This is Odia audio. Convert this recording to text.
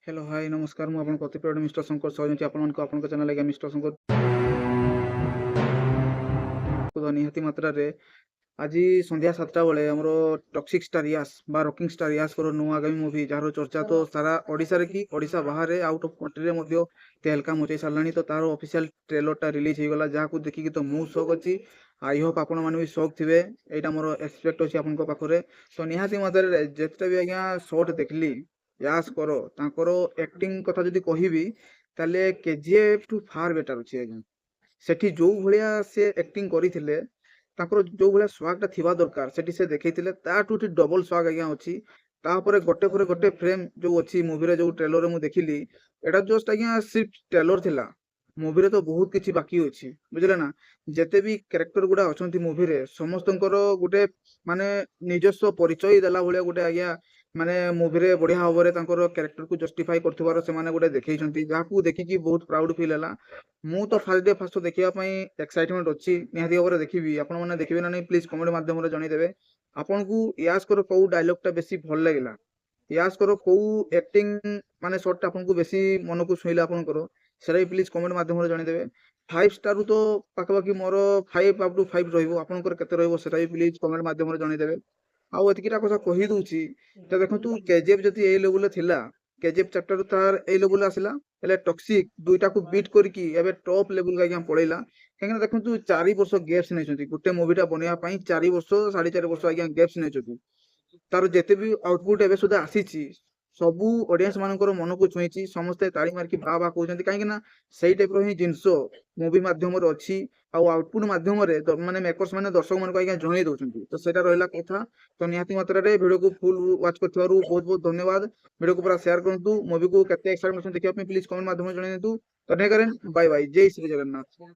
हेलो हाय नमस्कार ମୁଁ ଆପଣଙ୍କ ଅତିପ୍ରିୟ ମିଷ୍ଟର ଶଙ୍କର ସହଯାଉଛି ଆପଣମାନଙ୍କୁ ଆପଣଙ୍କ ଚ୍ୟାନେଲ ଆଜ୍ଞା ମିଷ୍ଟର ଶଙ୍କର ନିହାତି ମାତ୍ରାରେ ଆଜି ସନ୍ଧ୍ୟା 7ଟା ବେଳେ ଆମର ଟକ୍ସିକ୍ ଷ୍ଟାର ୟାସ୍ ବା ରକିଂ ଷ୍ଟାର ୟାସ୍ଙ୍କର ନୂଆ ଆଗାମୀ ମୁଭି ଯାହାର ଚର୍ଚ୍ଚା ତ ସାରା ଓଡ଼ିଶାରେ କି ଓଡ଼ିଶା ବାହାରେ ଆଉଟ୍ ଅଫ୍ କଣ୍ଟ୍ରିରେ ମଧ୍ୟ ତେଲକା ମଚେଇ ସାରିଲାଣି। ତ ତାର ଅଫିସିଆଲ ଟ୍ରେଲରଟା ରିଲିଜ ହେଇଗଲା, ଯାହାକୁ ଦେଖିକି ତ ମୁଁ ଶକ୍ ଅଛି। ଆଇ ହୋପ୍ ଆପଣମାନେ ବି ଶକ୍ ଥିବେ, ଏଇଟା ମୋର ଏକ୍ସପେକ୍ଟ ଅଛି ଆପଣଙ୍କ ପାଖରେ। ତ ନିହାତି ମାତ୍ରାରେ ଯେତେଟା ବି ଆଜ୍ଞା ସର୍ଟ ଦେଖିଲି ୟାସ୍ କର ତାଙ୍କର ଆକ୍ଟିଂ କଥା ଯଦି କହିବି ତାହେଲେ କେଜିଏଫ୍ ଠୁ ଫାର ବେଟର ଅଛି ଆଜ୍ଞା। ସେଠି ଯୋଉ ଭଳିଆ ସେ ଆକ୍ଟିଂ କରିଥିଲେ, ତାଙ୍କର ଯୋଉ ଭଳିଆ ସ୍ୱାଗଟା ଥିବା ଦରକାର ସେଠି ସେ ଦେଖେଇଥିଲେ, ତାଠୁ ଏଠି ଡବଲ ସ୍ୱାଗ ଆଜ୍ଞା ଅଛି। ତାପରେ ଗୋଟେ ପରେ ଗୋଟେ ଫ୍ରେମ ଯୋଉ ଅଛି ମୁଭିରେ, ଯୋଉ ଟ୍ରେଲରରେ ମୁଁ ଦେଖିଲି, ଏଟା ଜଷ୍ଟ ଆଜ୍ଞା ସିର୍ଫ ଟ୍ରେଲର ଥିଲା। ମୁଭିରେ ତ ବହୁତ କିଛି ବାକି ଅଛି, ବୁଝିଲେ ନା। ଯେତେ ବି କ୍ୟାରେକ୍ଟର ଗୁଡା ଅଛନ୍ତି ମୁଭିରେ, ସମସ୍ତଙ୍କର ଗୋଟେ ମାନେ ନିଜସ୍ୱ ପରିଚୟ ଦେଲା ଭଳିଆ ଗୋଟେ ଆଜ୍ଞା ମାନେ ମୁଭିରେ ବଢିଆ ଭାବରେ ତାଙ୍କର କ୍ୟାରେକ୍ଟରକୁ ଜଷ୍ଟିଫାଇ କରୁଥିବାର ସେମାନେ ଗୋଟେ ଦେଖେଇଛନ୍ତି, ଯାହାକୁ ଦେଖିକି ବହୁତ ପ୍ରାଉଡ ଫିଲ୍ ହେଲା। ମୁଁ ତ ଫାର୍ଷ୍ଟ ଡେ ଫାର୍ଷ୍ଟ ଦେଖିବା ପାଇଁ ଏକ୍ସାଇଟମେଣ୍ଟ ଅଛି, ନିହାତି ଭାବରେ ଦେଖିବି। ଆପଣମାନେ ଦେଖିବେ ନା ନାହିଁ ପ୍ଲିଜ କମେଣ୍ଟ ମାଧ୍ୟମରେ ଜଣେଇଦେବେ। ଆପଣଙ୍କୁ ୟାସ୍କର କୋଉ ଡାଇଲଗଟା ବେଶୀ ଭଲ ଲାଗିଲା, ୟାସ୍କର କୋଉ ଆକ୍ଟିଂ ମାନେ ସର୍ଟଟା ଆପଣଙ୍କୁ ବେଶୀ ମନକୁ ଛୁଇଁଲା ଆପଣଙ୍କର, ସେଟା ବି ପ୍ଲିଜ କମେଣ୍ଟ ମାଧ୍ୟମରେ ଜଣେଇଦେବେ। 5 ଷ୍ଟାରରୁ ତ ପାଖାପାଖି ମୋର 5 up to 5 ରହିବ, ଆପଣଙ୍କର କେତେ ରହିବ ସେଟା ବି ପ୍ଲିଜ କମେଣ୍ଟ ମାଧ୍ୟମରେ ଜଣେଇଦେବେ। ଆଉ ଏତିକିଟା କଥା କହି ଦଉଛି, ତ ଦେଖନ୍ତୁ କେଜିଏଫ୍ ଯଦି ଏଇ ଲେଭେଲରେ ଥିଲା, କେଜିଏଫ୍ ଚାପ୍ଟର ତାର ଏଇ ଲେଭେଲରେ ଆସିଲା, ହେଲେ ଟକ୍ସିକ୍ ଦୁଇଟାକୁ ବିଟ୍ କରିକି ଏବେ ଟପ୍ ଲେଭେଲକୁ ଆଜ୍ଞା ପଳେଇଲା। କାହିଁକିନା ଦେଖନ୍ତୁ 4 ବର୍ଷ ଗ୍ୟାପ୍ସ ନେଇଛନ୍ତି ଗୋଟେ ମୁଭିଟା ବନେଇବା ପାଇଁ, 4 ବର୍ଷ 4.5 ବର୍ଷ ଆଜ୍ଞା ଗ୍ୟାପ୍ସ ନେଇଛନ୍ତି। ତାର ଯେତେ ବି ଆଉଟପୁଟ ଏବେ ସୁଦ୍ଧା ଆସିଛି, ସବୁ ଅଡିଏନ୍ସ ମାନଙ୍କର ମନକୁ ଛୁଇଁଛି, ସମସ୍ତେ ତାଳି ମାରିକି ବା ବା କହୁଛନ୍ତି। କାହିଁକି ନା ସେଇ ଟାଇପର ହିଁ ଜିନିଷ ମୁଭି ମାଧ୍ୟମରେ ଅଛି, ଆଉ ଆଉଟପୁଟ ମାଧ୍ୟମରେ ମାନେ ମେକର୍ସ ମାନେ ଦର୍ଶକ ମାନଙ୍କୁ ଆଜ୍ଞା ଜଣେଇ ଦଉଛନ୍ତି। ତ ସେଇଟା ରହିଲା କଥା। ତ ନିହାତି ମାତ୍ରାରେ ଭିଡିଓକୁ ଫୁଲ ୱାଚ୍ କରିଥିବାରୁ ବହୁତ ବହୁତ ଧନ୍ୟବାଦ। ଭିଡିଓକୁ ପୁରା ସେୟାର କରନ୍ତୁ, ମୁଭିକୁ କେତେ ଏକ୍ସାଇଟେଡ୍ ଅଛନ୍ତି ଦେଖିବା ପାଇଁ ପ୍ଲିଜ କମେଣ୍ଟ ମାଧ୍ୟମରେ ଜଣେଇ ଦିଅନ୍ତୁ। ତ ବାଇ ବାଇ, ଜୟ ଶ୍ରୀ ଜଗନ୍ନାଥ।